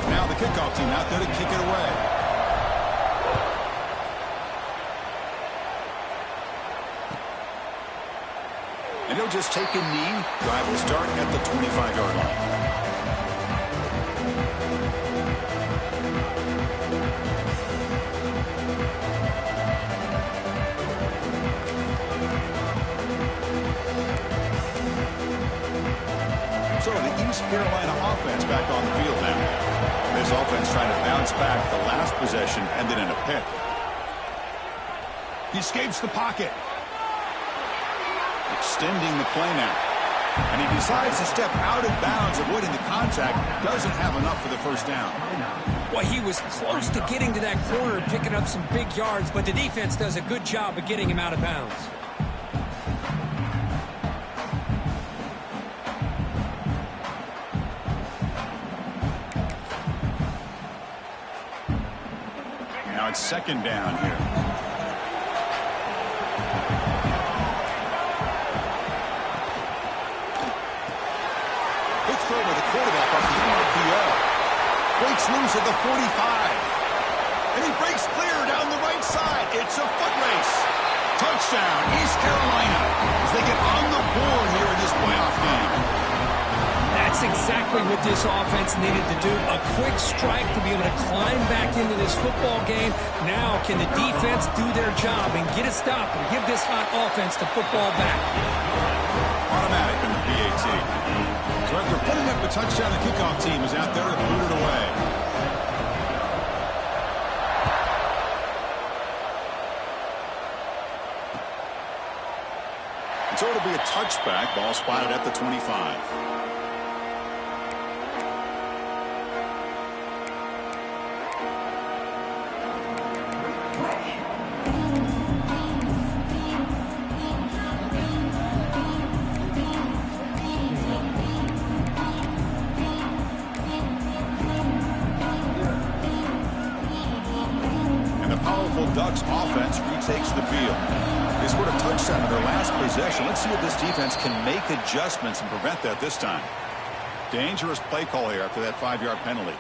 Now the kickoff team out there to kick it away. And he'll just take a knee. Drive will start at the 25-yard line. So the East Carolina offense back on the field now. This offense trying to bounce back. The last possession ended in a pick. He escapes the pocket. Extending the play now. And he decides to step out of bounds, avoiding the contact. Doesn't have enough for the first down. Well, he was close to getting to that corner and picking up some big yards, but the defense does a good job of getting him out of bounds. Now it's second down here. Good throw with the quarterback off the RPO. Breaks loose at the 45. And he breaks clear down the right side. It's a foot race. Touchdown, East Carolina, as they get on the board here in this playoff game. That's exactly what this offense needed to do. A quick strike to be able to climb back into this football game. Now can the defense do their job and get a stop and give this hot offense the football back? Automatic in the PAT. So after putting up the touchdown, the kickoff team is out there to boot it away. And so it'll be a touchback. Ball spotted at the 25. Ducks offense retakes the field. They scored a touchdown in their last possession. Let's see if this defense can make adjustments and prevent that this time. Dangerous play call here after that 5-yard penalty.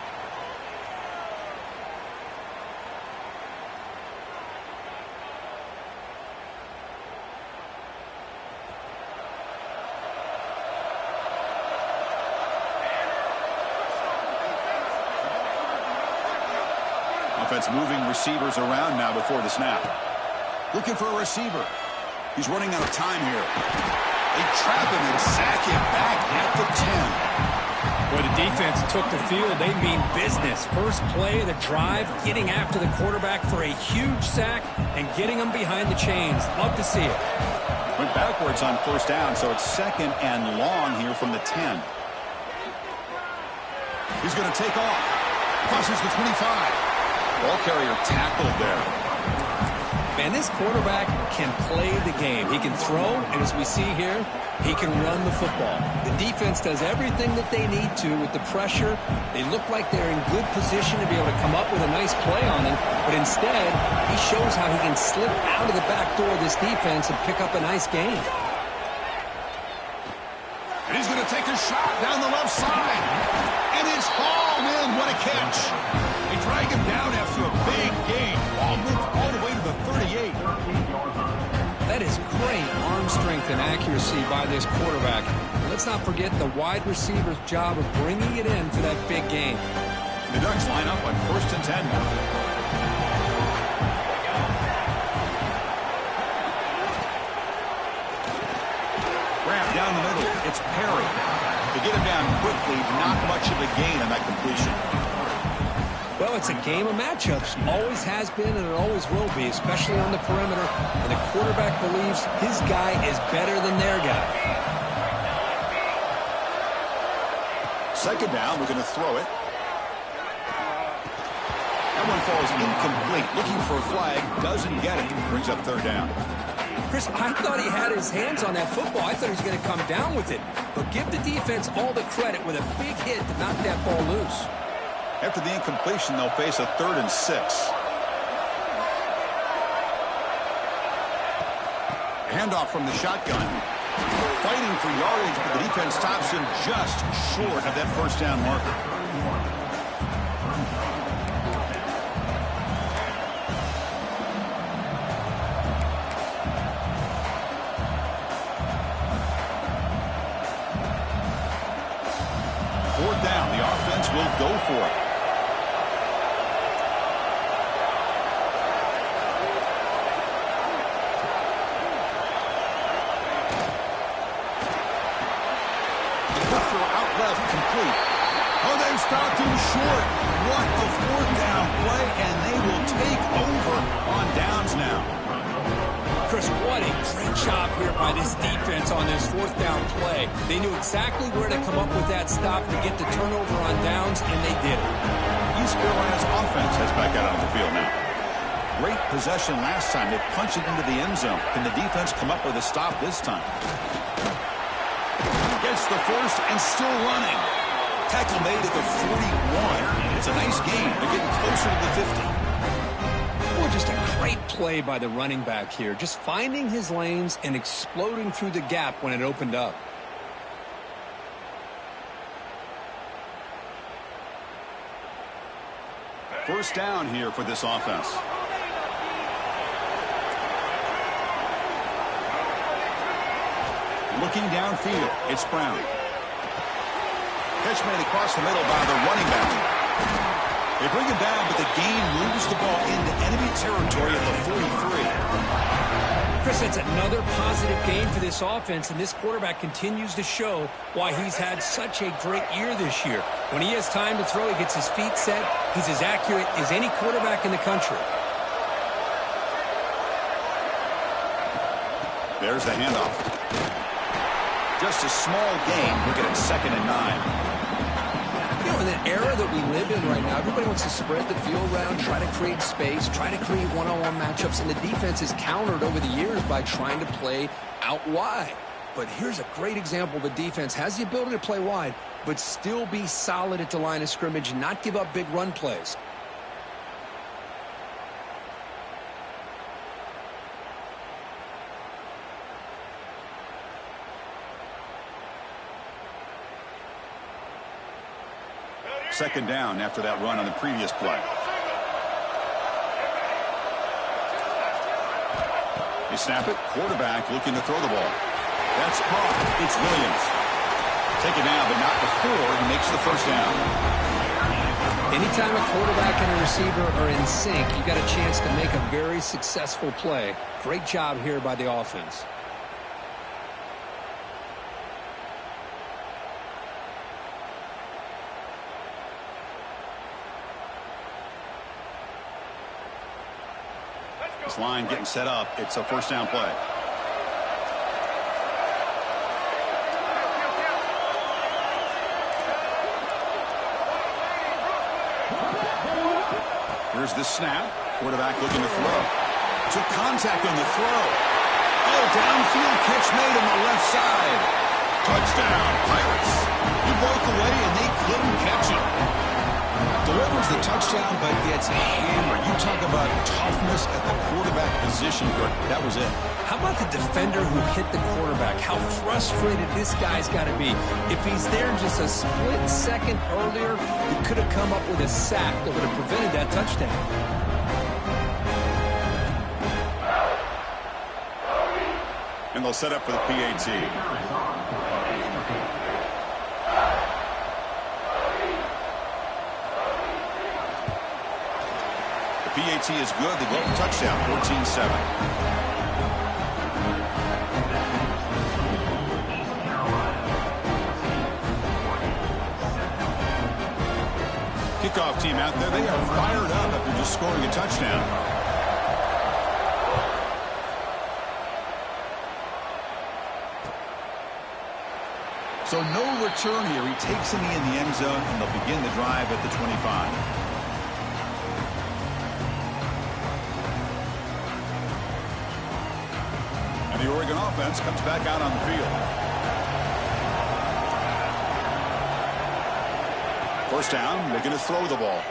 Offense moving receivers around now before the snap. Looking for a receiver. He's running out of time here. They trap him and sack him back at the 10. Well, the defense took the field. They mean business. First play of the drive, getting after the quarterback for a huge sack and getting him behind the chains. Love to see it. Went backwards on first down, so it's second and long here from the 10. He's going to take off. Crosses the 25. Ball carrier tackled there. Man, this quarterback can play the game. He can throw, and as we see here, he can run the football. The defense does everything that they need to with the pressure. They look like they're in good position to be able to come up with a nice play on him, but instead, he shows how he can slip out of the back door of this defense and pick up a nice gain. And he's going to take a shot down the left side. And it's hauled in. What a catch. They drag him down after a big gain. Ball moved all the way to the 38. That is great arm strength and accuracy by this quarterback. Let's not forget the wide receiver's job of bringing it in for that big gain. The Ducks line up on 1st and 10 now. Wrap down the middle. It's Perry. To get him down quickly, not much of a gain on that completion. Well, it's a game of matchups. Always has been and it always will be, especially on the perimeter. And the quarterback believes his guy is better than their guy. Second down, we're going to throw it. That one falls incomplete. Looking for a flag, doesn't get it. Brings up third down. Chris, I thought he had his hands on that football. I thought he was going to come down with it. But give the defense all the credit with a big hit to knock that ball loose. After the incompletion, they'll face a 3rd and 6. Handoff from the shotgun. Fighting for yardage, but the defense stops him just short of that first down marker. will go for it. The quick throw out left, complete. Oh, they've stopped him short. What a fourth down play, and they will take over on downs now. Chris, what a great job here by this defense on this fourth down play. They knew exactly where to come up with that stop to get the turnover on downs, and they did it. East Carolina's offense has back out on the field now. Great possession last time. They punched it into the end zone. Can the defense come up with a stop this time? Gets the first and still running. Tackle made at the 41. It's a nice game. They're getting closer to the 50. Boy, just a great play by the running back here. Just finding his lanes and exploding through the gap when it opened up. First down here for this offense. Looking downfield, it's Brown. Catch made across the middle by the running back. They bring him down, but the gain moves the ball into enemy territory at the 43. Chris, that's another positive game for this offense, and this quarterback continues to show why he's had such a great year this year. When he has time to throw, he gets his feet set. He's as accurate as any quarterback in the country. There's the handoff. Just a small gain. Look at it, 2nd and 9. You know, in the era that we live in right now, everybody wants to spread the field around, try to create space, try to create one-on-one matchups, and the defense is countered over the years by trying to play out wide. But here's a great example. The defense has the ability to play wide, but still be solid at the line of scrimmage and not give up big run plays. Second down after that run on the previous play. They snap it. Quarterback looking to throw the ball. That's caught. It's Williams. Take it now, but not before he makes the first down. Anytime a quarterback and a receiver are in sync, you got a chance to make a very successful play. Great job here by the offense. This line getting set up. It's a first down play. Here's the snap. Quarterback looking to throw. Took contact on the throw. Oh, downfield catch made on the left side. Touchdown, Pirates. He broke away and they couldn't catch him. Delivers the touchdown, but gets hammered. You talk about toughness at the quarterback position, Kirk. That was it. How about the defender who hit the quarterback? How frustrated this guy's got to be. If he's there just a split second earlier, he could have come up with a sack that would have prevented that touchdown. And they'll set up for the PAT. PAT is good. They go for touchdown, 14-7. Kickoff team out there. They are fired up after just scoring a touchdown. So no return here. He takes him in the end zone, and they'll begin the drive at the 25. The Oregon offense comes back out on the field. First down, looking to throw the ball.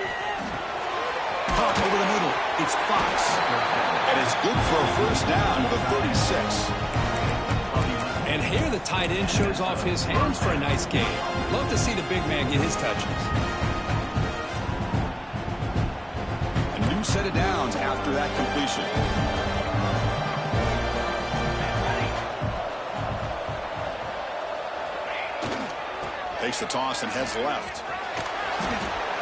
Caught over the middle. It's Fox. And it's good for a first down to the 36. And here the tight end shows off his hands for a nice game. Love to see the big man get his touches. A new set of downs after that completion. Takes the toss and heads left.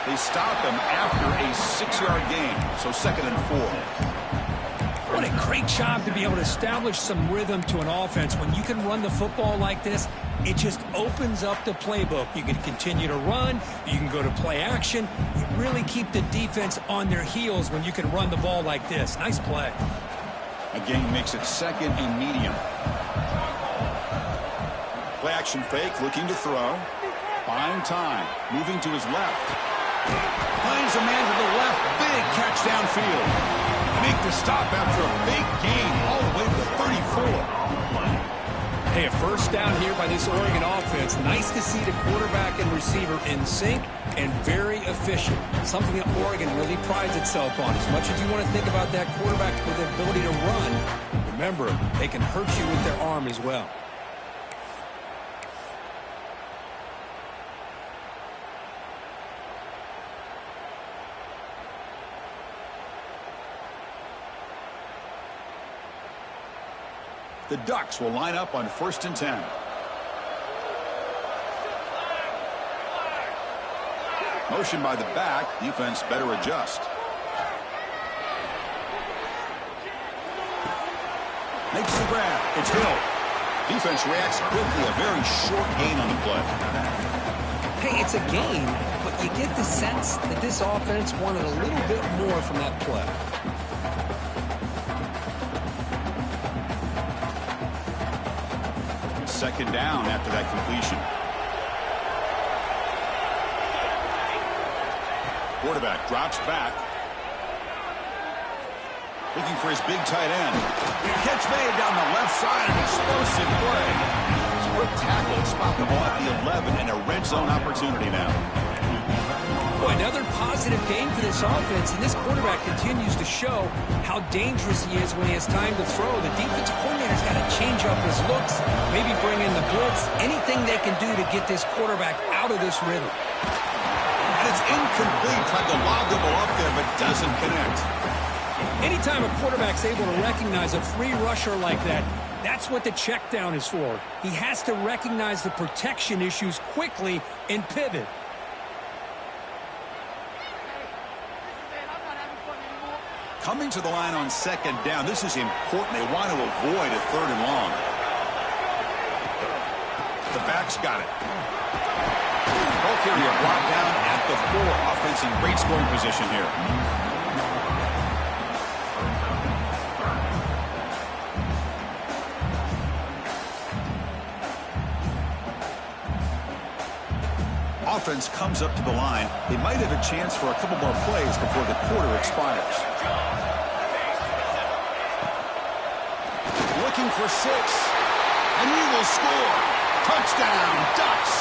They stop him after a 6-yard gain, so 2nd and 4. What a great job to be able to establish some rhythm to an offense. When you can run the football like this, it just opens up the playbook. You can continue to run. You can go to play action. You really keep the defense on their heels when you can run the ball like this. Nice play. Again, makes it 2nd and medium. Play action fake, looking to throw. Buying time, moving to his left. Finds a man to the left, big catch downfield. Make the stop after a big gain all the way to the 34. Hey, a first down here by this Oregon offense. Nice to see the quarterback and receiver in sync and very efficient. Something that Oregon really prides itself on. As much as you want to think about that quarterback with the ability to run, remember, they can hurt you with their arm as well. The Ducks will line up on 1st and 10. Motion by the back. Defense better adjust. Makes the grab. It's Hill. Defense reacts quickly. A very short gain on the play. Hey, it's a gain, but you get the sense that this offense wanted a little bit more from that play. Second down after that completion. Quarterback drops back. Looking for his big tight end. Catch made down the left side. An explosive play. It's a quick tackle to spot the ball at the 11 and a red zone opportunity now. Boy, another positive game for this offense, and this quarterback continues to show how dangerous he is when he has time to throw. The defensive coordinator's got to change up his looks, maybe bring in the blitz, anything they can do to get this quarterback out of this rhythm. And it's incomplete. Tried to lob the ball up there, but doesn't connect. Anytime a quarterback's able to recognize a free rusher like that, that's what the check down is for. He has to recognize the protection issues quickly and pivot. Coming to the line on 2nd down. This is important. They want to avoid a 3rd and long. The back's got it. Both area brought down at the 4. Offense in great scoring position here. Offense comes up to the line. They might have a chance for a couple more plays before the quarter expires. Looking for 6. And he will score. Touchdown, Ducks.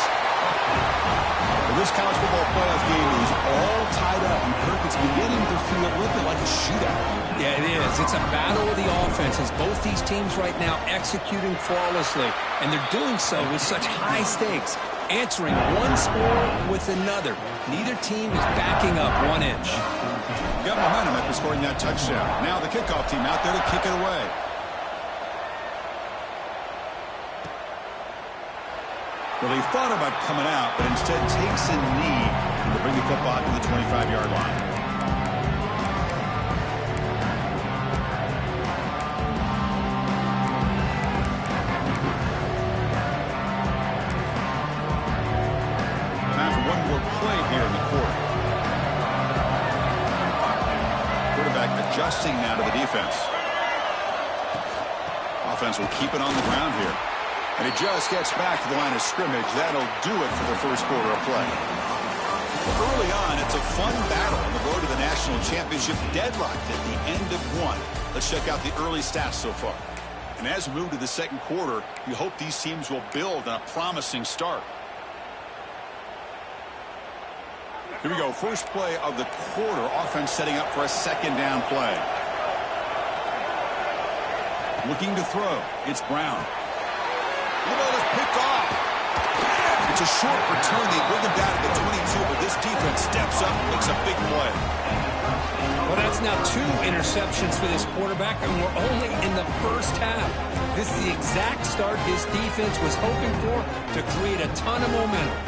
Well, this college football playoff game is all tied up. And Kirk, it's beginning to feel a little bit like a shootout. Yeah, it is. It's a battle of the offenses. Both these teams right now executing flawlessly. And they're doing so with such high stakes. Answering one score with another. Neither team is backing up 1 inch. Got momentum after scoring that touchdown. Now the kickoff team out there to kick it away. Well, they thought about coming out, but instead takes a knee to bring the football to the 25-yard line. Time for one more play here in the quarter. Quarterback adjusting now to the defense. Offense will keep it on the ground here. And it just gets back to the line of scrimmage. That'll do it for the first quarter of play. Early on, it's a fun battle on the road to the national championship, deadlocked at the end of 1. Let's check out the early stats so far. And as we move to the second quarter, you hope these teams will build on a promising start. Here we go. First play of the quarter. Offense setting up for a 2nd down play. Looking to throw. It's Brown. The ball is picked off. It's a short return. They bring him down to the 22, but this defense steps up and makes a big play. Well, that's now 2 interceptions for this quarterback, and we're only in the first half. This is the exact start his defense was hoping for to create a ton of momentum.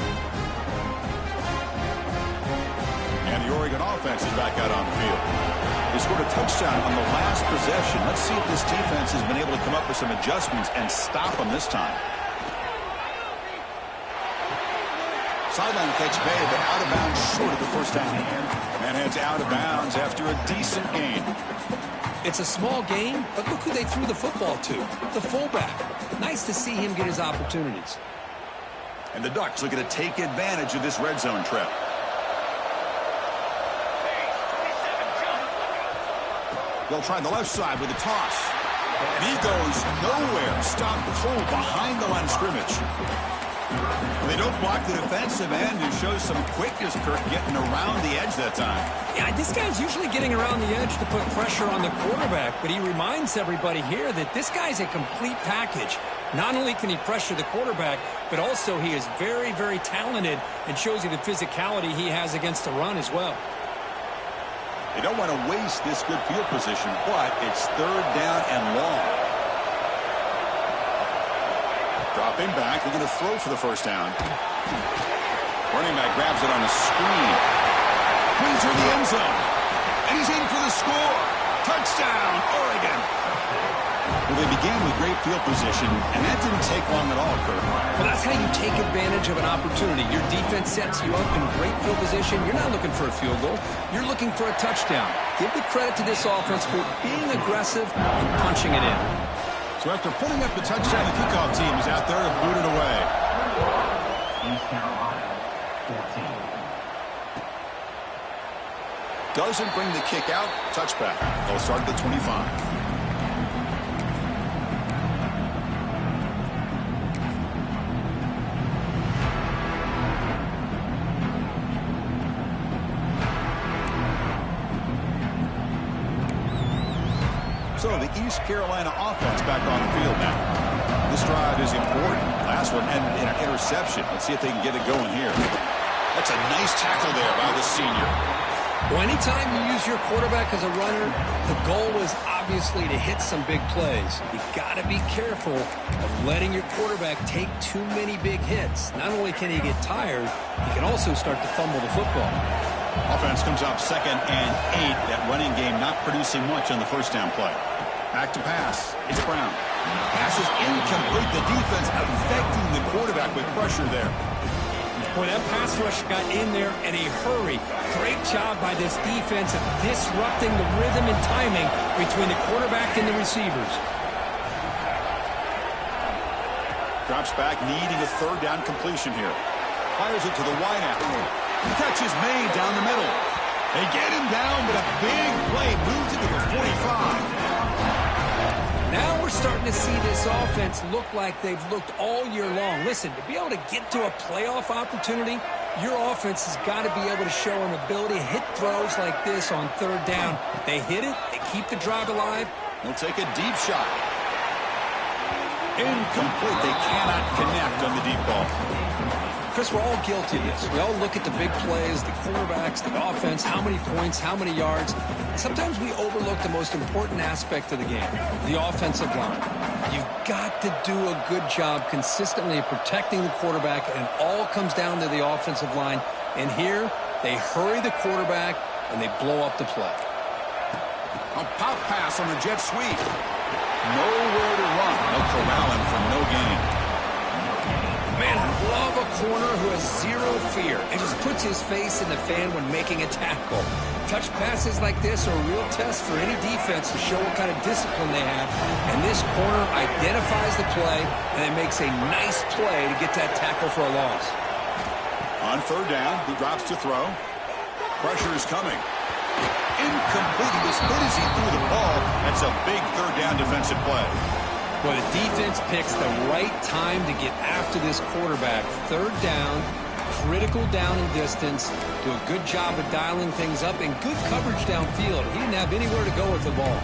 Michigan offense is back out on the field. They scored a touchdown on the last possession. Let's see if this defense has been able to come up with some adjustments and stop them this time. Sideline catch made, but out of bounds short of the first down. And it's out of bounds after a decent gain. It's a small gain, but look who they threw the football to. The fullback. Nice to see him get his opportunities. And the Ducks looking to take advantage of this red zone trip. They'll try the left side with a toss. And he goes nowhere. Stopped cold behind the line of scrimmage. They don't block the defensive end, who shows some quickness, Kirk, getting around the edge that time. Yeah, this guy's usually getting around the edge to put pressure on the quarterback, but he reminds everybody here that this guy's a complete package. Not only can he pressure the quarterback, but also he is very, very talented and shows you the physicality he has against the run as well. They don't want to waste this good field position, but it's third down and long. Dropping back, they're going to throw for the first down. Running back grabs it on a screen. Brings her in the end zone. And he's in for the score. Touchdown, Oregon. Well, they began with great field position, and that didn't take long at all, Kirk. Well, that's how you take advantage of an opportunity. Your defense sets you up in great field position. You're not looking for a field goal. You're looking for a touchdown. Give the credit to this offense for being aggressive and punching it in. So after putting up the touchdown, the kickoff team is out there to boot it away. Doesn't bring the kick out. Touchback. They'll start at the 25. So the East Carolina offense back on the field now. This drive is important. Last one ended in an interception. Let's see if they can get it going here. That's a nice tackle there by the senior. Well, anytime you use your quarterback as a runner, the goal is obviously to hit some big plays. You've got to be careful of letting your quarterback take too many big hits. Not only can he get tired, he can also start to fumble the football. Offense comes up 2nd and 8. That running game not producing much on the first down play. Back to pass. It's Brown. Pass is incomplete. The defense affecting the quarterback with pressure there. Boy, that pass rush got in there in a hurry. Great job by this defense of disrupting the rhythm and timing between the quarterback and the receivers. Drops back, needing a third down completion here. Fires it to the wideout. The catch is made down the middle. They get him down, but a big play moves it to the 45. Now we're starting to see this offense look like they've looked all year long. Listen, to be able to get to a playoff opportunity, your offense has got to be able to show an ability to hit throws like this on third down. They hit it, they keep the drive alive. They'll take a deep shot. Incomplete. They cannot connect on the deep ball. Chris, we're all guilty of this. We all look at the big plays, the quarterbacks, the offense, how many points, how many yards. And sometimes we overlook the most important aspect of the game, the offensive line. You've got to do a good job consistently protecting the quarterback, and it all comes down to the offensive line. And here, they hurry the quarterback, and they blow up the play. A pop pass on the jet sweep. Nowhere to run. They'll corral him for no gain. Man, I love a corner who has zero fear and just puts his face in the fan when making a tackle. Touch passes like this are a real test for any defense to show what kind of discipline they have. And this corner identifies the play, and it makes a nice play to get that tackle for a loss. On third down, he drops to throw. Pressure is coming. Incomplete. He was hit as he threw the ball. That's a big third down defensive play. Well, the defense picks the right time to get after this quarterback. Third down, critical down and distance. Do a good job of dialing things up and good coverage downfield. He didn't have anywhere to go with the ball.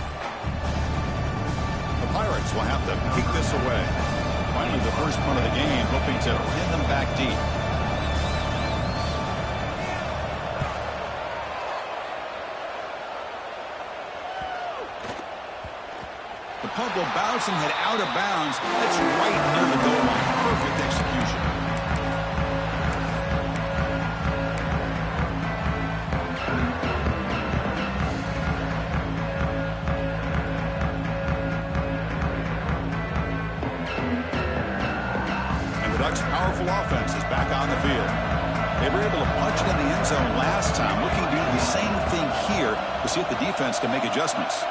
The Pirates will have to kick this away. Finally, the first punt of the game, hoping to pin them back deep. The punt will bounce and head out of bounds. That's right near the goal line. Perfect execution. interception in the end zone last time. Looking to do the same thing here to see if the defense can make adjustments.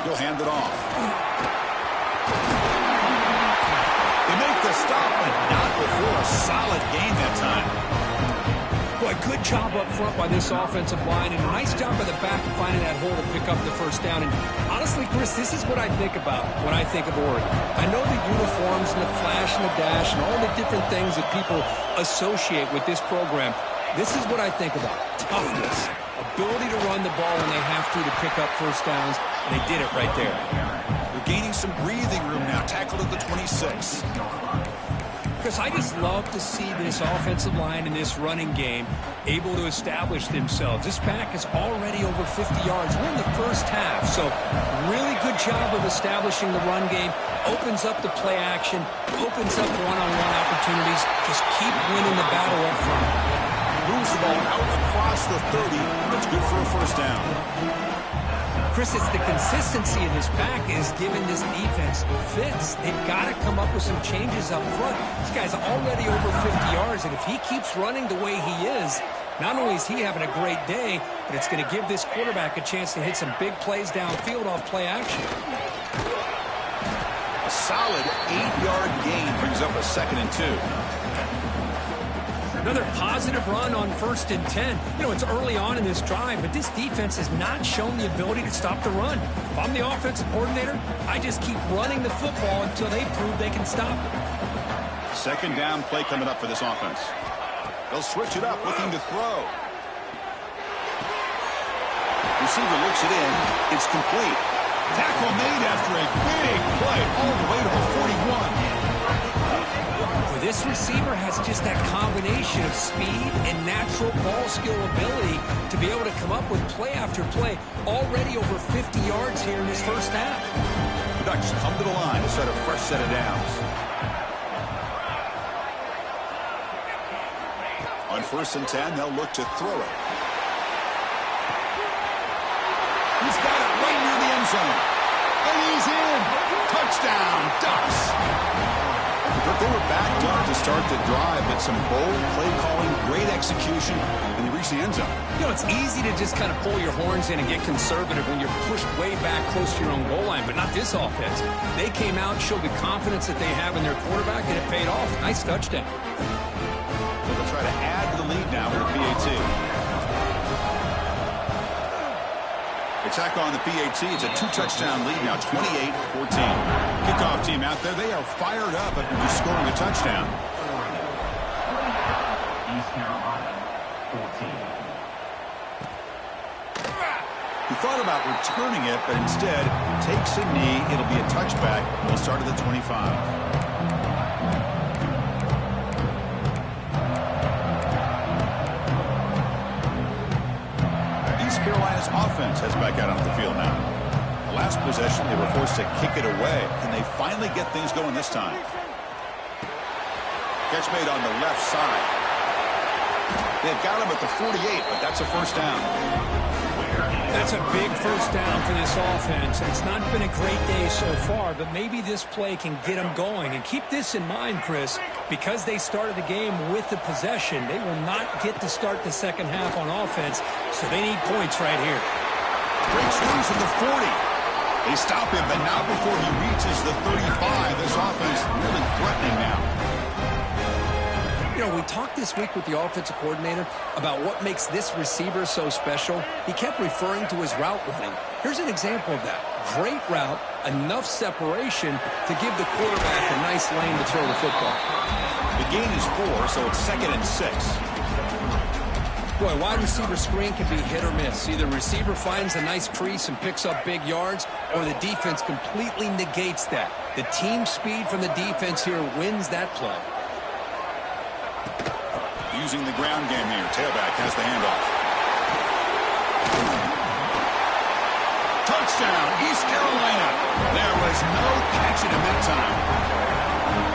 He'll hand it off. They make the stop, but not before a solid gain that time. Boy, good job up front by this offensive line, and a nice job by the back of finding that hole to pick up the first down. And honestly, Chris, this is what I think about when I think of Oregon. I know the uniforms and the flash and the dash and all the different things that people associate with this program. This is what I think about. Toughness, ability to run the ball when they have to pick up first downs, and they did it right there. They're gaining some breathing room now, tackled at the 26. Chris, I just love to see this offensive line in this running game able to establish themselves. This back is already over 50 yards. We're in the first half, so really good job of establishing the run game. Opens up the play action, opens up one-on-one opportunities. Just keep winning the battle up front. Moves the ball out across the 30. That's good for a first down. Chris, it's the consistency of this back is giving this defense fits. They've got to come up with some changes up front. This guy's already over 50 yards, and if he keeps running the way he is, not only is he having a great day, but it's going to give this quarterback a chance to hit some big plays downfield off play action. A solid 8-yard gain brings up a 2nd and 2. Another positive run on 1st and 10. You know, it's early on in this drive, but this defense has not shown the ability to stop the run. If I'm the offensive coordinator, I just keep running the football until they prove they can stop it. 2nd down play coming up for this offense. They'll switch it up, looking to throw. Receiver looks it in. It's complete. Tackle made after a big play all the way to the 41. This receiver has just that combination of speed and natural ball skill ability to be able to come up with play after play. Already over 50 yards here in this first half. The Ducks come to the line to start a fresh set of downs. On 1st and 10, they'll look to throw it. He's got it right near the end zone. And he's in. Touchdown, Ducks. They were backed up to start the drive, but some bold play calling, great execution, and they reached the end zone. You know, it's easy to just kind of pull your horns in and get conservative when you're pushed way back close to your own goal line, but not this offense. They came out, showed the confidence that they have in their quarterback, and it paid off. Nice touchdown. They'll try to add to the lead now with the PAT. Attack on the PAT. It's a 2-touchdown lead now, 28-14. Kickoff team out there. They are fired up after just scoring a touchdown. East Carolina, 14. He thought about returning it, but instead takes a knee. It'll be a touchback. They'll start at the 25. Carolina's offense has back out onto the field now. The last possession, they were forced to kick it away. Can they finally get things going this time? Catch made on the left side. They've got him at the 48, but that's a first down. That's a big first down for this offense. It's not been a great day so far, but maybe this play can get them going. And keep this in mind, Chris, because they started the game with the possession, they will not get to start the second half on offense, so they need points right here. Breaks loose at the 40. They stop him, but not before he reaches the 35. This offense really threatening now. You know, we talked this week with the offensive coordinator about what makes this receiver so special. He kept referring to his route running. Here's an example of that. Great route, enough separation to give the quarterback a nice lane to throw the football. The gain is 4, so it's 2nd and 6. Boy, wide receiver screen can be hit or miss. Either receiver finds a nice crease and picks up big yards, or the defense completely negates that. The team speed from the defense here wins that play. Using the ground game here. Tailback has the handoff. Touchdown, East Carolina. There was no catching him that time.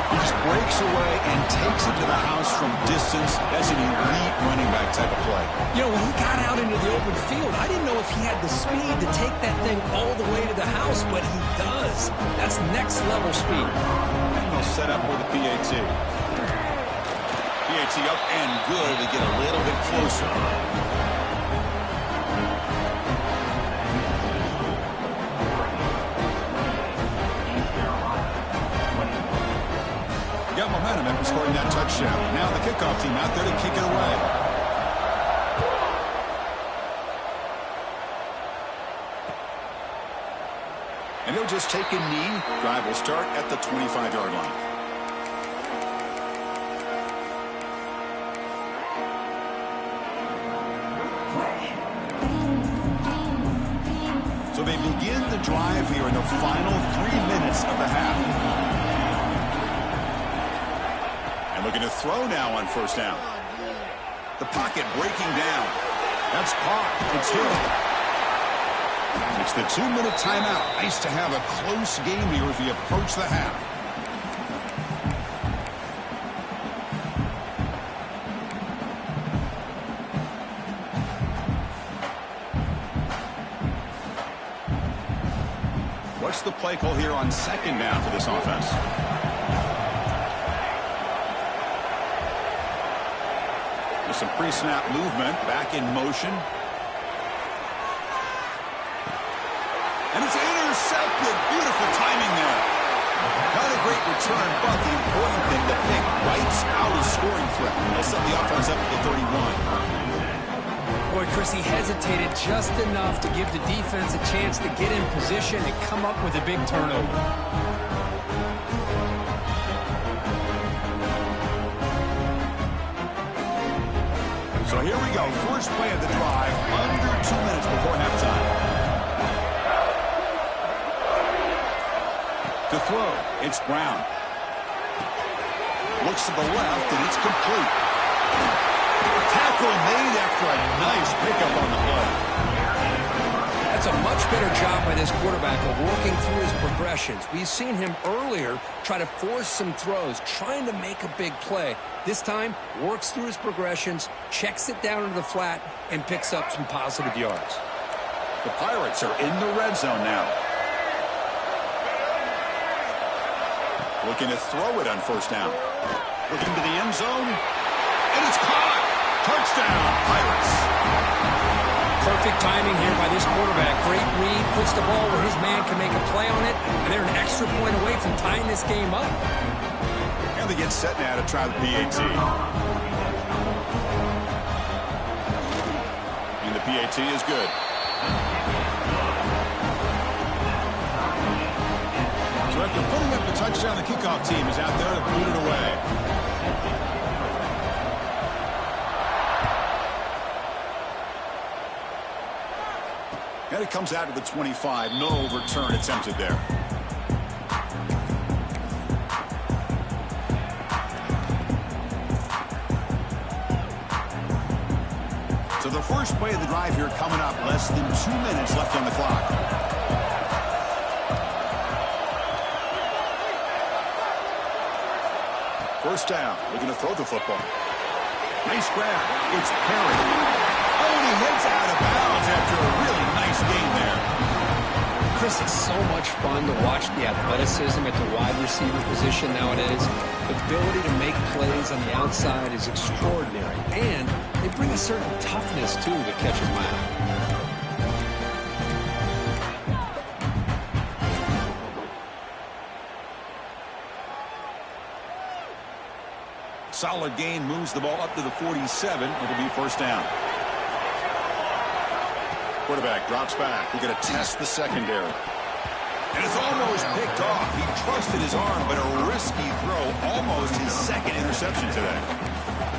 He just breaks away and takes it to the house from distance. That's an elite running back type of play. You know, when he got out into the open field, I didn't know if he had the speed to take that thing all the way to the house, but he does. That's next level speed. And they'll set up with the PAT. PAT PAT up and good to get a little bit closer. Got momentum after scoring that touchdown. Now the kickoff team out there to kick it away. And he'll just take a knee. Drive will start at the 25-yard line. So they begin the drive here in the final 3 minutes of the half. And looking to throw now on first down. The pocket breaking down. That's caught. It's hit. It's the 2-minute timeout. Nice to have a close game here as we approach the half. What's the play call here on second down for this offense? With some pre-snap movement, back in motion. And it's intercepted. Beautiful timing there. Not a great return, but the important thing, the pick wipes out a scoring threat. They'll set the offense up at the 31. Boy, Chris, he hesitated just enough to give the defense a chance to get in position and come up with a big turnover. So here we go. First play of the drive, under 2 minutes before halftime. To throw, it's Brown. Looks to the left, and it's complete. Tackle made after a nice pickup on the play. That's a much better job by this quarterback of working through his progressions. We've seen him earlier try to force some throws, trying to make a big play. This time, works through his progressions, checks it down into the flat, and picks up some positive yards. The Pirates are in the red zone now. Looking to throw it on first down. Looking to the end zone. And it's caught. Touchdown, Pirates. Perfect timing here by this quarterback. Great read, puts the ball where his man can make a play on it, and they're an extra point away from tying this game up. And they get set now to try the PAT. And the PAT is good. So after putting up the touchdown, the kickoff team is out there to boot it away. And it comes out to the 25. No return attempted there. So the first play of the drive here coming up. Less than 2 minutes left on the clock. First down, looking to throw the football. Nice grab. It's Perry. Oh, and he heads out of bounds after a really nice game there. Chris, it's so much fun to watch the athleticism at the wide receiver position nowadays. The ability to make plays on the outside is extraordinary, and they bring a certain toughness, too, that catches my eye. Solid gain, moves the ball up to the 47. It'll be first down. Quarterback drops back. We're going to test the secondary. And it's almost picked off. He trusted his arm, but a risky throw. Almost his second interception today.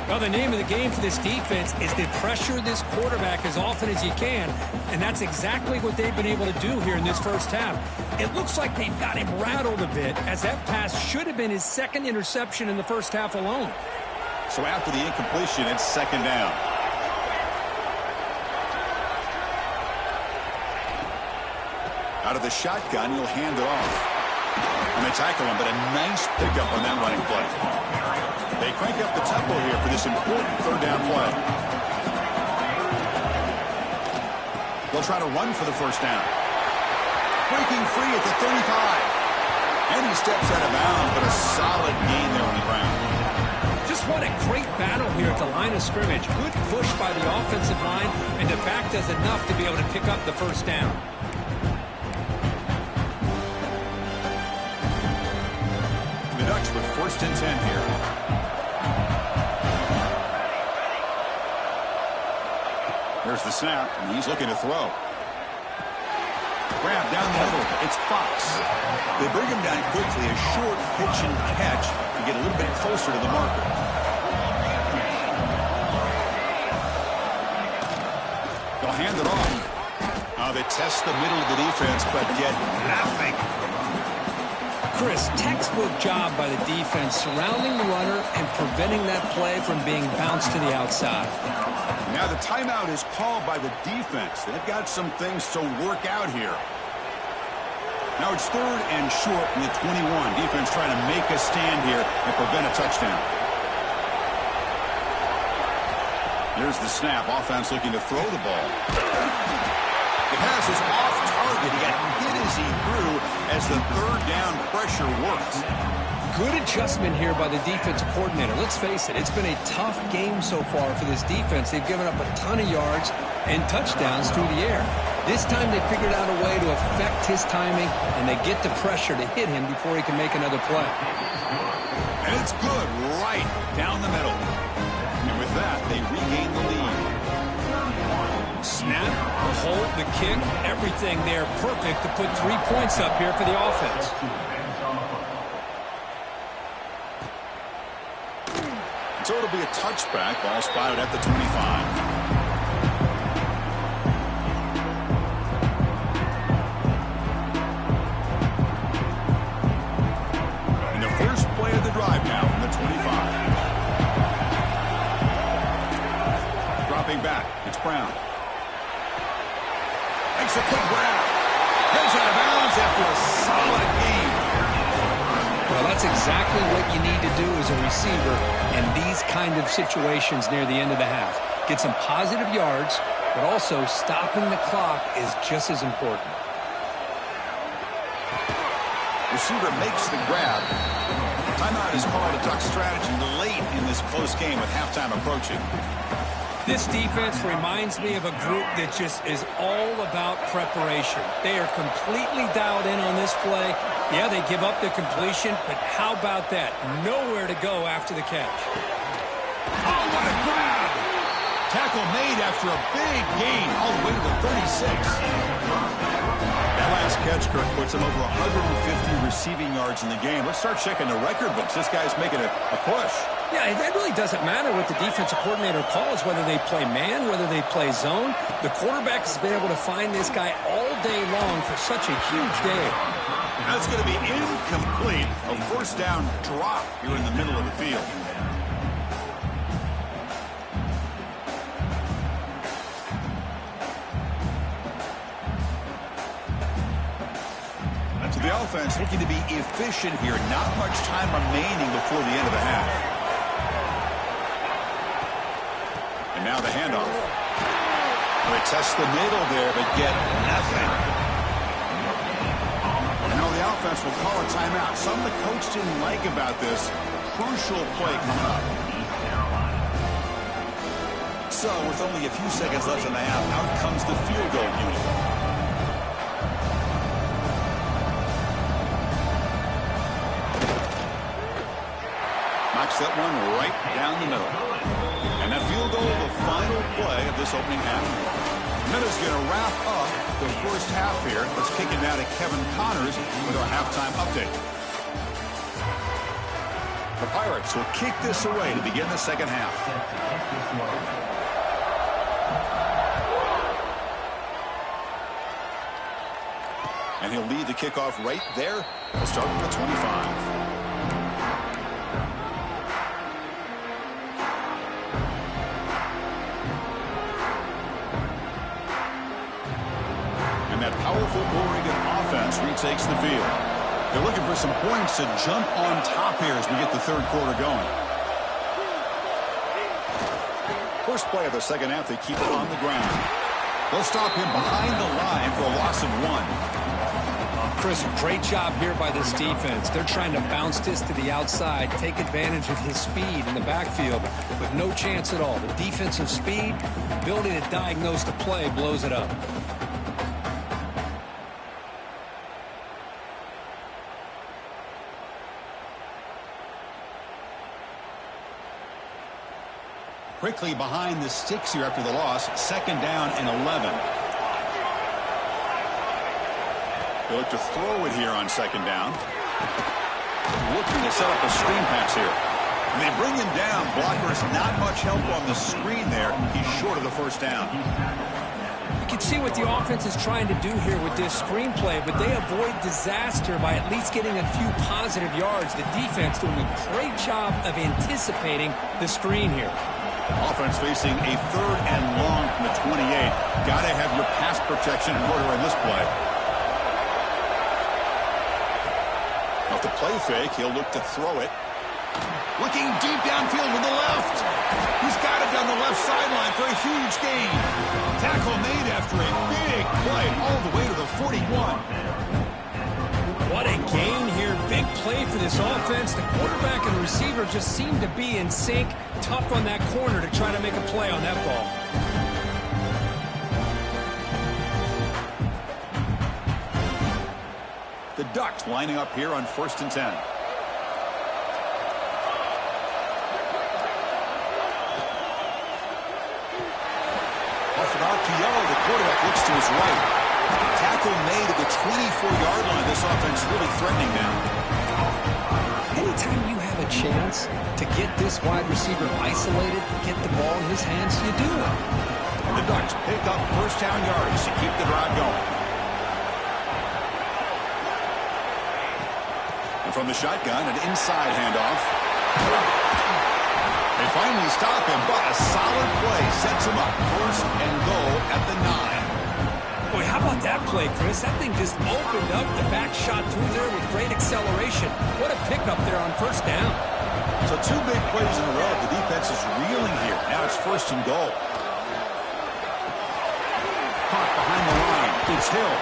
Well, the name of the game for this defense is to pressure this quarterback as often as you can, and that's exactly what they've been able to do here in this first half. It looks like they've got him rattled a bit, as that pass should have been his second interception in the first half alone. So after the incompletion, it's second down. Out of the shotgun, he'll hand it off. And they tackle him, but a nice pickup on that running play. They crank up the tempo here for this important third down play. They'll try to run for the first down. Breaking free at the 35. And he steps out of bounds, but a solid gain there on the ground. Just What a great battle here at the line of scrimmage. Good push by the offensive line, and the back does enough to be able to pick up the first down. The Ducks with 1st and 10 here. There's the snap, and he's looking to throw. Grab down the middle. It's Fox. They bring him down quickly. A short pitch and catch to get a little bit closer to the marker. They'll hand it off. They test the middle of the defense, but get nothing. Chris, textbook job by the defense surrounding the runner and preventing that play from being bounced to the outside. Now the timeout is called by the defense. They've got some things to work out here. Now it's 3rd and short in the 21. Defense trying to make a stand here and prevent a touchdown. Here's the snap. Offense looking to throw the ball. The pass is off target. He got hit as he threw as the 3rd down pressure works. Good adjustment here by the defensive coordinator. Let's face it, it's been a tough game so far for this defense. They've given up a ton of yards and touchdowns through the air. This time they figured out a way to affect his timing, and they get the pressure to hit him before he can make another play. And it's good right down the middle. And with that, they regain the lead. Snap, the hold, the kick, everything there perfect to put 3 points up here for the offense. So it'll be a touchback. Ball spotted at the 25. And the first play of the drive now from the 25. Dropping back. It's Brown. Makes a quick grab. Heads out of bounds after a solid game. Well, that's exactly what you need to do as a receiver in these kind of situations near the end of the half. Get some positive yards, but also stopping the clock is just as important. Receiver makes the grab. Timeout is called a Duck strategy late in this close game with halftime approaching. This defense reminds me of a group that just is all about preparation. They are completely dialed in on this play. Yeah, they give up the completion, but how about that? Nowhere to go after the catch. Oh, what a grab! Tackle made after a big gain all the way to the 36. That last catch, Kirk, puts him over 150 receiving yards in the game. Let's start checking the record books. This guy's making a push. Yeah, it really doesn't matter what the defensive coordinator calls, whether they play man, whether they play zone. The quarterback has been able to find this guy all day long for such a huge day. That's going to be incomplete. A 1st down drop here in the middle of the field. So the offense looking to be efficient here. Not much time remaining before the end of the half. And now the handoff. They test the middle there, but get nothing. And now the offense will call a timeout. Something the coach didn't like about this. Crucial play coming up. So with only a few seconds left in the half, out comes the field goal unit. Knocks that one right down the middle. And that field goal, the final play of this opening half. Minutes going to wrap up the first half here. Let's kick it now to Kevin Connors with our halftime update. The Pirates will kick this away to begin the second half. And he'll lead the kickoff right there. We'll start with the 25. Powerful Oregon offense retakes the field. They're looking for some points to jump on top here as we get the 3rd quarter going. First play of the second half, they keep it on the ground. They'll stop him behind the line for a loss of 1. Chris, great job here by this defense. They're trying to bounce this to the outside, take advantage of his speed in the backfield, but no chance at all. The defensive speed, ability to diagnose the play, blows it up. Quickly behind the sticks here after the loss. 2nd down and 11. They look to throw it here on 2nd down. Looking to set up a screen pass here. And they bring him down. Blockers not much help on the screen there. He's short of the 1st down. You can see what the offense is trying to do here with this screenplay, but they avoid disaster by at least getting a few positive yards. The defense doing a great job of anticipating the screen here. Offense facing a 3rd and long from the 28. Got to have your pass protection in order in this play. Off the play fake, he'll look to throw it. Looking deep downfield to the left. He's got it down the left sideline for a huge gain. Tackle made after a big play all the way to the 41. What a gain here. Big play for this offense. The quarterback and receiver just seem to be in sync. Tough on that corner to try to make a play on that ball. The Ducks lining up here on 1st and 10. Off an RPO, the quarterback looks to his right. Tackle made at the 24-yard line. This offense really threatening now. Anytime you have a chance to get this wide receiver isolated, to get the ball in his hands, you do it. And the Ducks pick up 1st down yards to keep the drive going. And from the shotgun, an inside handoff. They finally stop him, but a solid play sets him up 1st and goal at the 9. Boy, how about that play, Chris? That thing just opened up. The back shot through there with great acceleration. What a pickup there on 1st down. So 2 big plays in a row. The defense is reeling here. Now it's 1st and goal. Caught behind the line. It's Hill.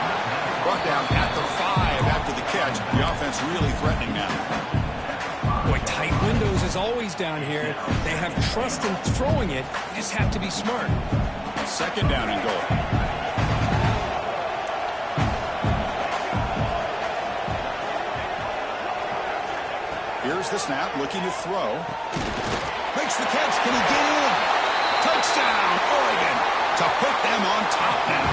Brought down at the 5 after the catch. The offense really threatening now. Boy, tight windows as always down here. They have trust in throwing it. You just have to be smart. 2nd down and goal. Here's the snap, looking to throw. Makes the catch. Can he get in? Touchdown, Oregon, to put them on top now.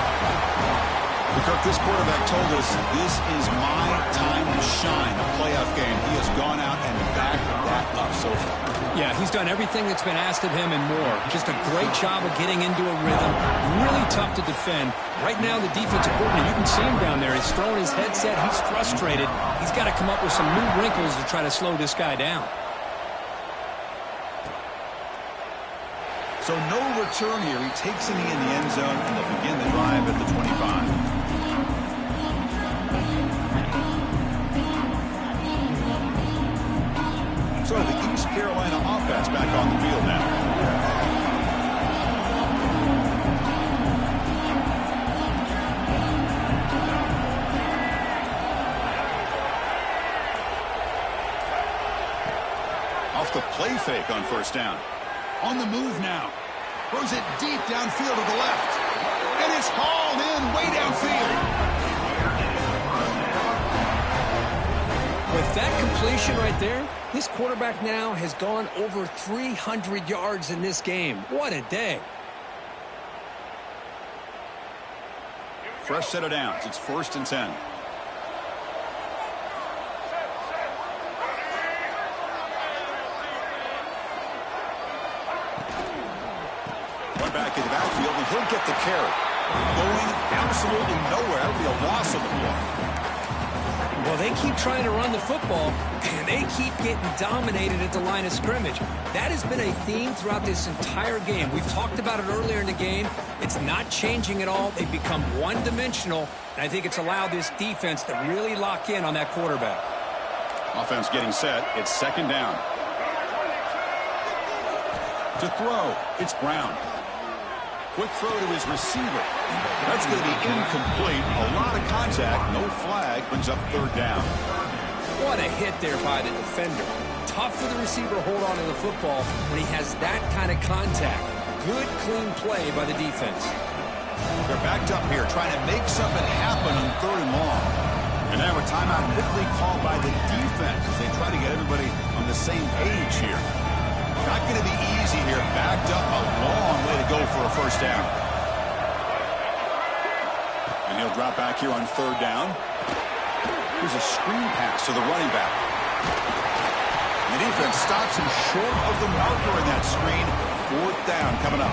Kirk, this quarterback told us this is my time to shine, a playoff game. He has gone out and backed that up so far. Yeah, he's done everything that's been asked of him and more. Just a great job of getting into a rhythm. Really tough to defend. Right now, the defensive coordinator, you can see him down there. He's throwing his headset. He's frustrated. He's got to come up with some new wrinkles to try to slow this guy down. So no return here. He takes it in the end zone, and they'll begin the drive at the 25. So the East Carolina offense back on the field now. Off the play fake on 1st down. On the move now. Throws it deep downfield to the left. And it's hauled in way downfield. With that completion right there, this quarterback now has gone over 300 yards in this game. What a day. Fresh set of downs. It's 1st and 10. One back in the backfield, and he'll get the carry. Going absolutely nowhere. That'll be a loss of the ball. Well, they keep trying to run the football, and they keep getting dominated at the line of scrimmage. That has been a theme throughout this entire game. We've talked about it earlier in the game. It's not changing at all. They've become one-dimensional, and I think it's allowed this defense to really lock in on that quarterback. Offense getting set. It's 2nd down. To throw, it's Brown. Quick throw to his receiver. That's going to be incomplete. A lot of contact. No flag. Brings up third down. What a hit there by the defender. Tough for the receiver to hold on to the football when he has that kind of contact. Good, clean play by the defense. They're backed up here, trying to make something happen on third and long. And now a timeout quickly called by the defense as they try to get everybody on the same page here. Not going to be easy here. Backed up, a long way to go for a first down. And he'll drop back here on third down. Here's a screen pass to the running back. The defense stops him short of the marker in that screen. Fourth down coming up.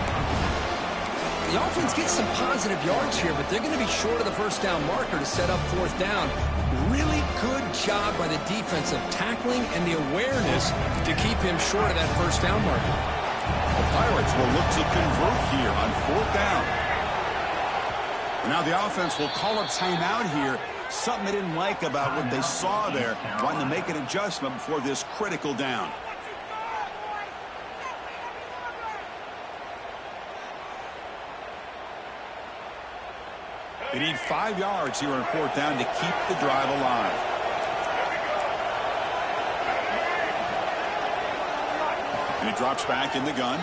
The offense gets some positive yards here, but they're going to be short of the first down marker to set up fourth down. Really good job by the defense of tackling and the awareness to keep him short of that first down marker. The Pirates will look to convert here on fourth down. And now the offense will call a timeout here. Something they didn't like about what they saw there. Wanting to make an adjustment before this critical down. They need 5 yards here on fourth down to keep the drive alive. And he drops back in the gun.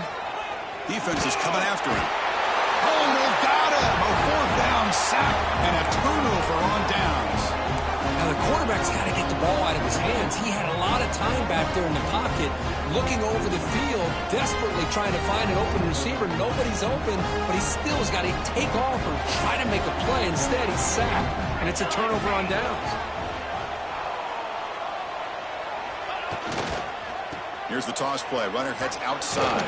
Defense is coming after him. Oh, they've got him! A fourth down sack and a turnover on downs. Now the quarterback's got to get the ball out of his hands. He had a lot of time back there in the pocket, looking over the field, desperately trying to find an open receiver. Nobody's open, but he still has got to take off or try to make a play. Instead, he's sacked, and it's a turnover on downs. Here's the toss play. Runner heads outside.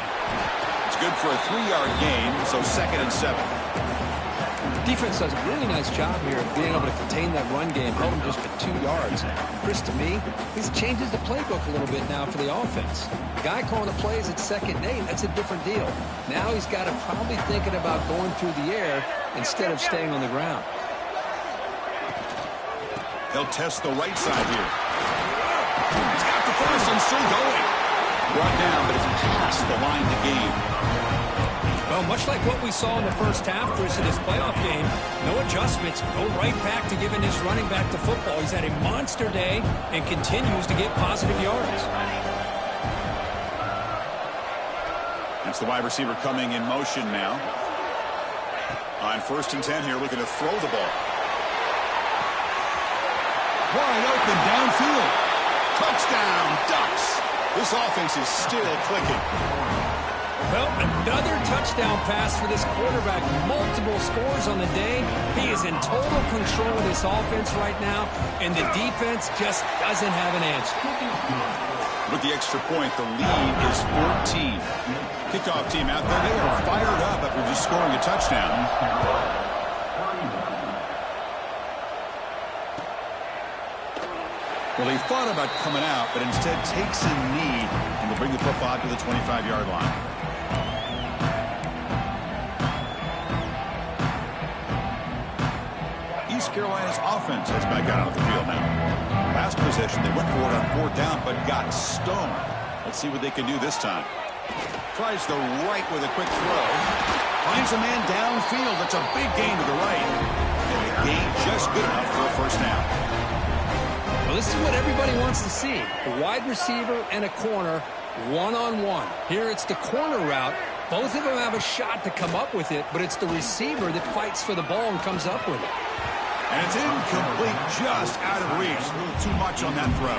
It's good for a 3-yard gain, so 2nd and 7. Defense does a really nice job here of being able to contain that run game, held him just to 2 yards. Chris, to me, this changes the playbook a little bit now for the offense. The guy calling the plays at 2nd and 8, that's a different deal. Now he's got to probably thinking about going through the air instead of staying on the ground. They'll test the right side here. He's got the first and still going. Brought down, but it's past the line of the game. Well, much like what we saw in the first half, Chris, in this playoff game, no adjustments. Go right back to giving his running back the football. He's had a monster day and continues to get positive yards. That's the wide receiver coming in motion now. On 1st and 10 here, looking to throw the ball. Wide open downfield. Touchdown, Ducks. This offense is still clicking. Well, another touchdown pass for this quarterback. Multiple scores on the day. He is in total control of this offense right now, and the defense just doesn't have an answer. With the extra point, the lead is 14. Kickoff team out there. They are fired up after just scoring a touchdown. Well, they thought about coming out, but instead takes a knee and will bring the football to the 25-yard line. East Carolina's offense has back out of the field now. Last possession, they went for it on fourth down, but got stoned. Let's see what they can do this time. Tries the right with a quick throw. Finds a man downfield. That's a big gain to the right. And the gain just good enough for a first down. Well, this is what everybody wants to see. A wide receiver and a corner, one-on-one. Here it's the corner route. Both of them have a shot to come up with it, but it's the receiver that fights for the ball and comes up with it. And it's incomplete, just out of reach. A little too much on that throw.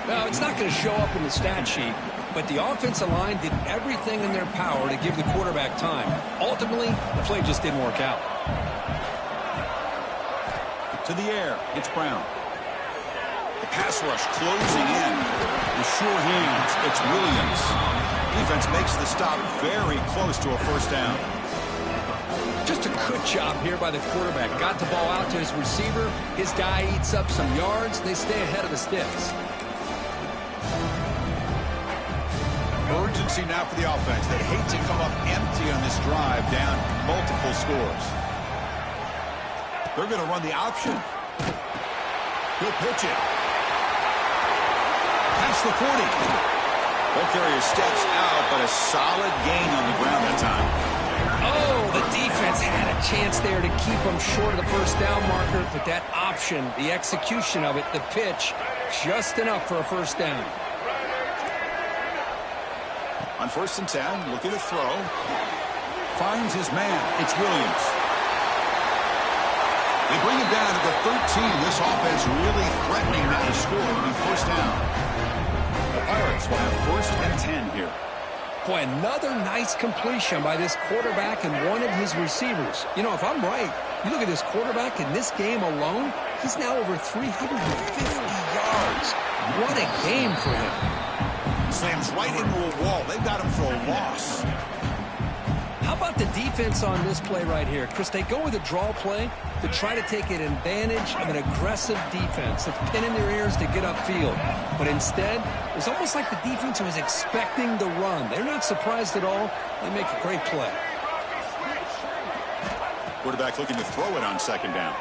Now, it's not going to show up in the stat sheet, but the offensive line did everything in their power to give the quarterback time. Ultimately, the play just didn't work out. To the air, it's Brown. The pass rush closing in. The sure hands, it's Williams. Defense makes the stop very close to a first down. Just a good job here by the quarterback. Got the ball out to his receiver. His guy eats up some yards. They stay ahead of the sticks. Urgency now for the offense. They hate to come up empty on this drive, down multiple scores. They're going to run the option. He'll pitch it. Past the 40. Ball carrier steps out, but a solid gain on the ground that time. Oh, chance there to keep them short of the first down marker, but that option, the execution of it, the pitch, just enough for a first down. On 1st and 10, looking to throw. Finds his man. It's Williams. They bring him down to the 13. This offense really threatening now to score on 1st down. The Pirates will have 1st and 10 here. Boy, another nice completion by this quarterback and one of his receivers. You know, if I'm right, you look at this quarterback in this game alone, he's now over 350 yards. What a game for him. Slams right into a wall. They've got him for a loss. How about the defense on this play right here? Chris, they go with a draw play to try to take an advantage of an aggressive defense that's pinning their ears to get upfield. But instead, it was almost like the defense was expecting the run. They're not surprised at all. They make a great play. Quarterback looking to throw it on 2nd down.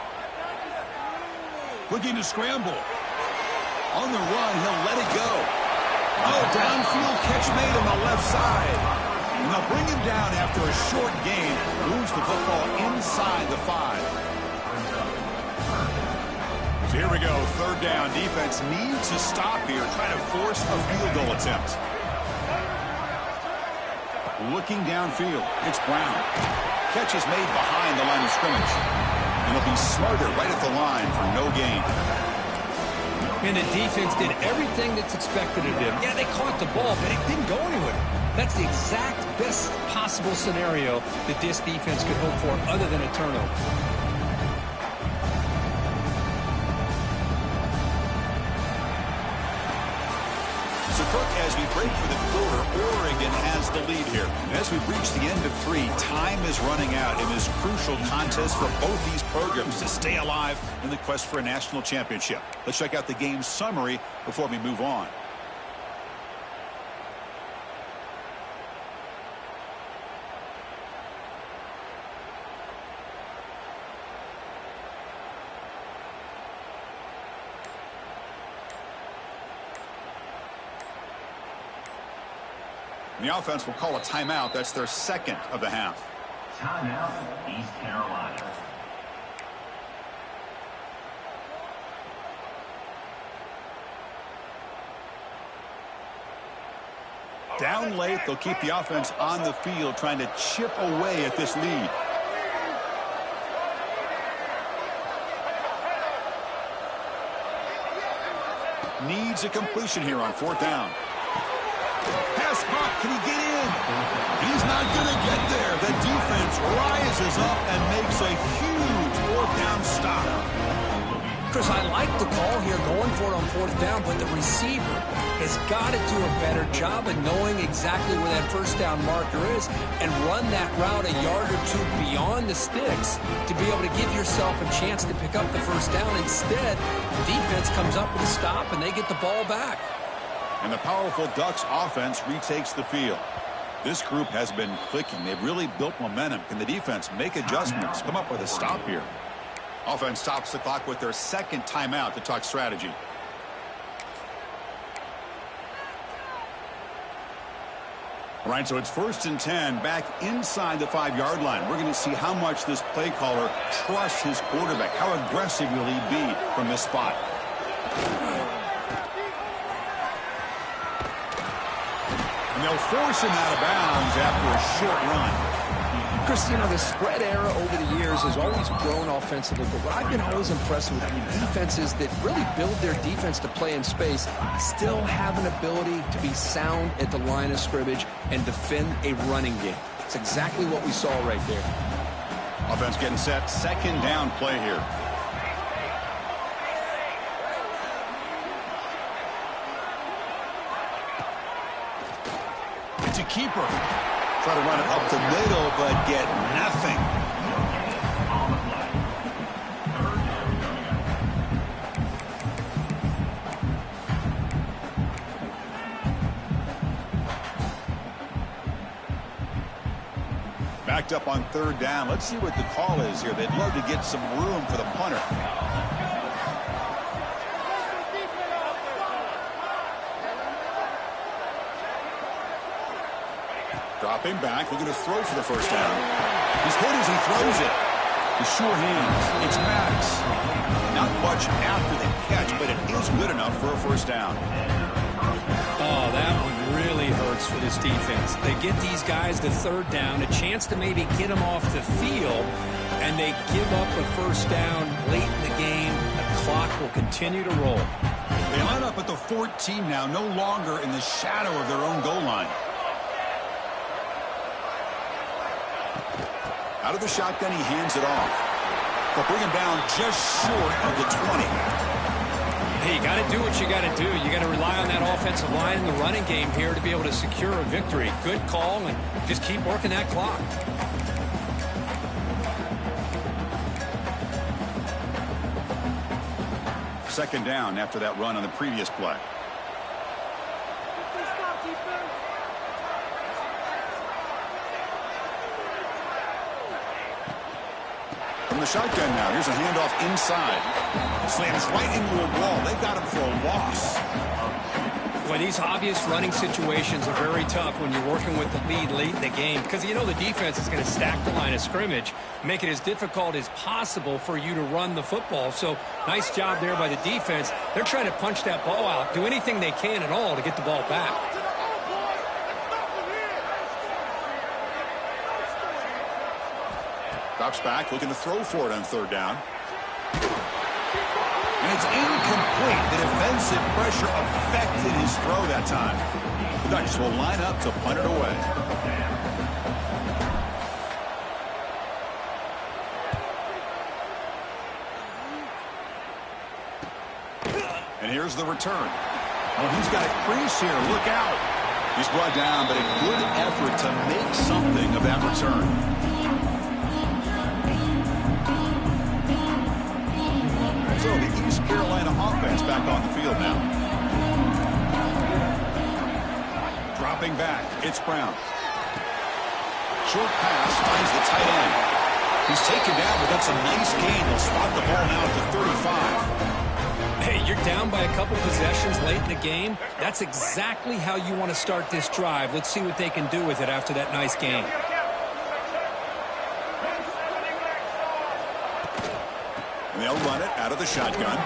Looking to scramble. On the run, he'll let it go. Oh, downfield catch made on the left side. And they'll bring him down after a short gain. Moves the football inside the 5. So here we go, 3rd down. Defense needs to stop here, trying to force a field goal attempt. Looking downfield, it's Brown. Catch is made behind the line of scrimmage. And they'll be smarter right at the line for no gain. And the defense did everything that's expected of them. Yeah, they caught the ball, but it didn't go anywhere. That's the exact best possible scenario that this defense could hope for other than a turnover. As we break for the quarter, Oregon has the lead here. And as we reach the end of 3, time is running out in this crucial contest for both these programs to stay alive in the quest for a national championship. Let's check out the game summary before we move on. The offense will call a timeout. That's their 2nd of the half. Timeout, East Carolina. Down late, they'll keep the offense on the field, trying to chip away at this lead. Needs a completion here on 4th down. Pass caught. Can he get in? He's not going to get there. The defense rises up and makes a huge 4th down stop. Chris, I like the call here going for it on 4th down, but the receiver has got to do a better job of knowing exactly where that 1st down marker is and run that route a yard or 2 beyond the sticks to be able to give yourself a chance to pick up the 1st down. Instead, the defense comes up with a stop and they get the ball back. And the powerful Ducks offense retakes the field. This group has been clicking. They've really built momentum. Can the defense make adjustments? Come up with a stop here. Offense stops the clock with their 2nd timeout to talk strategy. All right, so it's 1st and 10 back inside the 5-yard line. We're going to see how much this play caller trusts his quarterback. How aggressive will he be from this spot? And they'll force him out of bounds after a short run. Chris, you know, the spread era over the years has always grown offensively, but what I've been always impressed with the defenses that really build their defense to play in space still have an ability to be sound at the line of scrimmage and defend a running game. It's exactly what we saw right there. Offense getting set. 2nd down play here. It's a keeper. Try to run it up the middle, but get nothing. Backed up on 3rd down. Let's see what the call is here. They'd love to get some room for the punter. Dropping back, looking to throw for the 1st down. He's hit as he throws it. The sure hands. It's Maddox. Not much after the catch, but it is good enough for a first down. Oh, that one really hurts for this defense. They get these guys to third down, a chance to maybe get them off the field, and they give up a first down late in the game. The clock will continue to roll. They line up at the 14 now, no longer in the shadow of their own goal line. Out of the shotgun, he hands it off. They'll bring him down just short of the 20. Hey, you got to do what you got to do. You got to rely on that offensive line in the running game here to be able to secure a victory. Good call, and just keep working that clock. Second down after that run on the previous play. From the shotgun now, here's a handoff inside. Slams right into a wall. They got him for a loss. Well, these obvious running situations are very tough when you're working with the lead late in the game, because you know the defense is going to stack the line of scrimmage, make it as difficult as possible for you to run the football. So nice job there by the defense. They're trying to punch that ball out, do anything they can at all to get the ball back. Drops back, looking to throw for it on third down. And it's incomplete. The defensive pressure affected his throw that time. The Ducks will line up to punt it away. And here's the return. Oh, he's got a crease here. Look out. He's brought down, but a good effort to make something of that return. So the East Carolina offense back on the field now. Dropping back, it's Brown. Short pass finds the tight end. He's taken down, but that's a nice gain. They'll spot the ball now at the 35. Hey, you're down by a couple possessions late in the game. That's exactly how you want to start this drive. Let's see what they can do with it after that nice game. They'll run it out of the shotgun.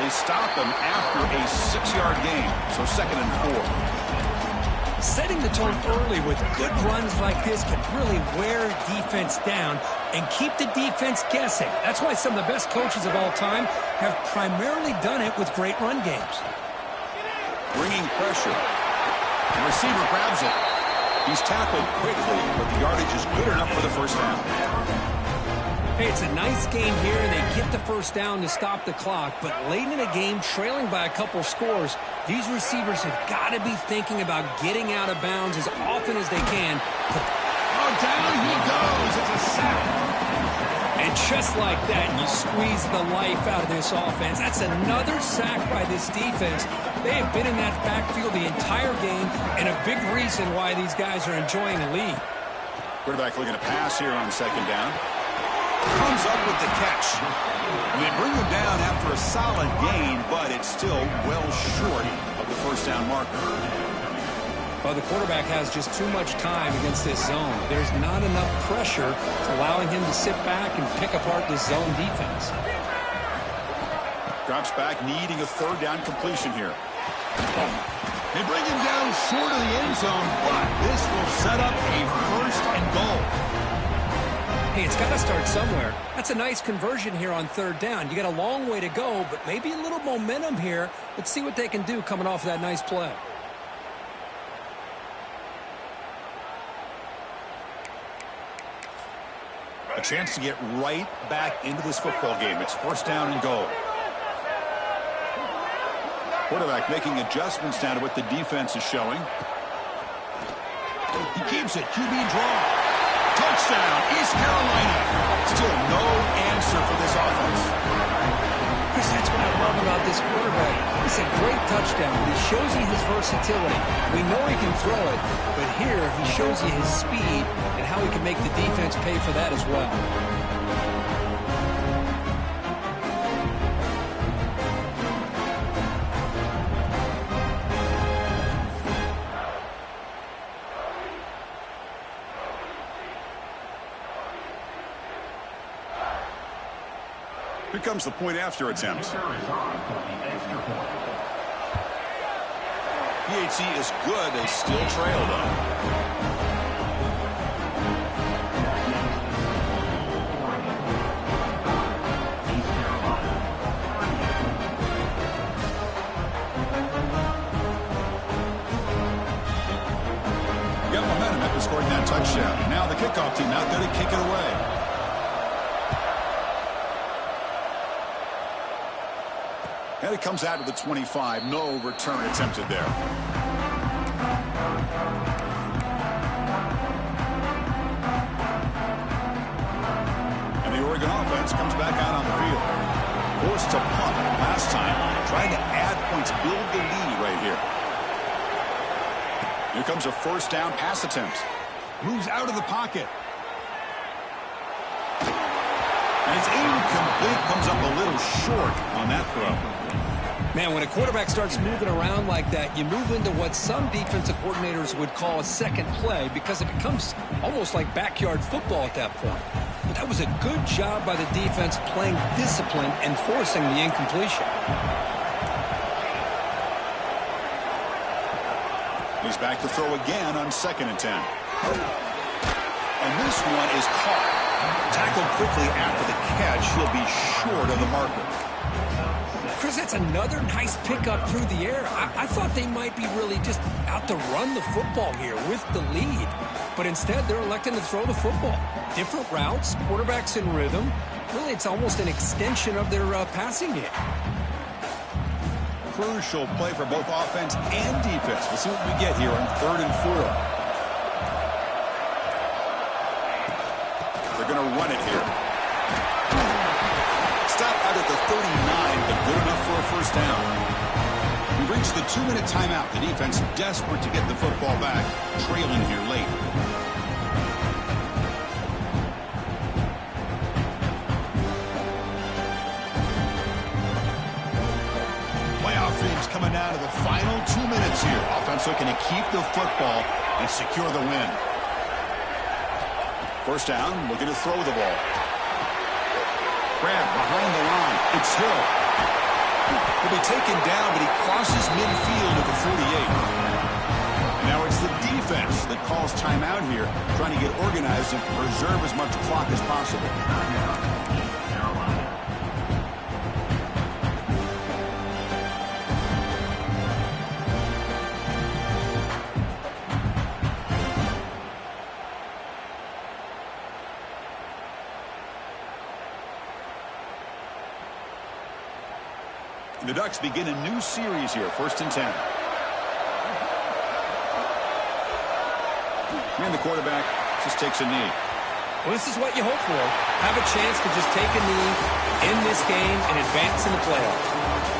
They stop him after a 6-yard gain, so 2nd and 4. Setting the tone early with good runs like this can really wear defense down and keep the defense guessing. That's why some of the best coaches of all time have primarily done it with great run games. Bringing pressure. The receiver grabs it. He's tackled quickly, but the yardage is good enough for the first down. Hey, it's a nice game here. They get the first down to stop the clock, but late in the game, trailing by a couple scores, these receivers have got to be thinking about getting out of bounds as often as they can. Oh, down he goes. It's a sack. And just like that, you squeeze the life out of this offense. That's another sack by this defense. They have been in that backfield the entire game, and a big reason why these guys are enjoying the lead. Quarterback looking to pass here on second down. Comes up with the catch. They bring him down after a solid gain, but it's still well short of the first down marker. Well, the quarterback has just too much time against this zone. There's not enough pressure allowing him to sit back and pick apart this zone defense. Drops back, needing a third down completion here. They bring him down short of the end zone, but this will set up a first and goal. Hey, it's got to start somewhere. That's a nice conversion here on third down. You got a long way to go, but maybe a little momentum here. Let's see what they can do coming off of that nice play. A chance to get right back into this football game. It's first down and goal. Quarterback making adjustments down to what the defense is showing. He keeps it. QB draw. Touchdown, East Carolina. Still no answer for this offense. Chris, that's what I love about this quarterback. It's a great touchdown. He shows you his versatility. We know he can throw it, but here he shows you his speed and how he can make the defense pay for that as well. Here comes the point after attempt. PHC is good. They still trail, though. Got momentum after scoring that touchdown. Now the kickoff team out there to kick it away. And it comes out to the 25. No return attempted there. And the Oregon offense comes back out on the field. Forced to punt last time. Trying to add points, build the lead right here. Here comes a first down pass attempt. Moves out of the pocket. And it's incomplete. Comes up a little short on that throw. Man, when a quarterback starts moving around like that, you move into what some defensive coordinators would call a second play because it becomes almost like backyard football at that point. But that was a good job by the defense playing discipline and forcing the incompletion. He's back to throw again on 2nd and 10. And this one is caught. Tackled quickly after the catch. He'll be short of the marker. Chris, that's another nice pickup through the air. I thought they might be really just out to run the football here with the lead. But instead, they're electing to throw the football. Different routes, quarterbacks in rhythm. Really, it's almost an extension of their passing game. Crucial play for both offense and defense. We'll see what we get here on 3rd and 4. They're going to run it here. Stop out at the 39, but good enough for a first down. We've reached the 2-minute timeout. The defense desperate to get the football back, trailing here late. Playoff dreams coming down to the final 2 minutes here. Offense looking to keep the football and secure the win. First down, looking to throw the ball. Grab behind the line. It's Hill. He'll be taken down, but he crosses midfield at the 48. And now it's the defense that calls timeout here, trying to get organized and preserve as much clock as possible. The Ducks begin a new series here, 1st and 10. And the quarterback just takes a knee. Well, this is what you hope for. Have a chance to just take a knee in this game and advance in the playoffs.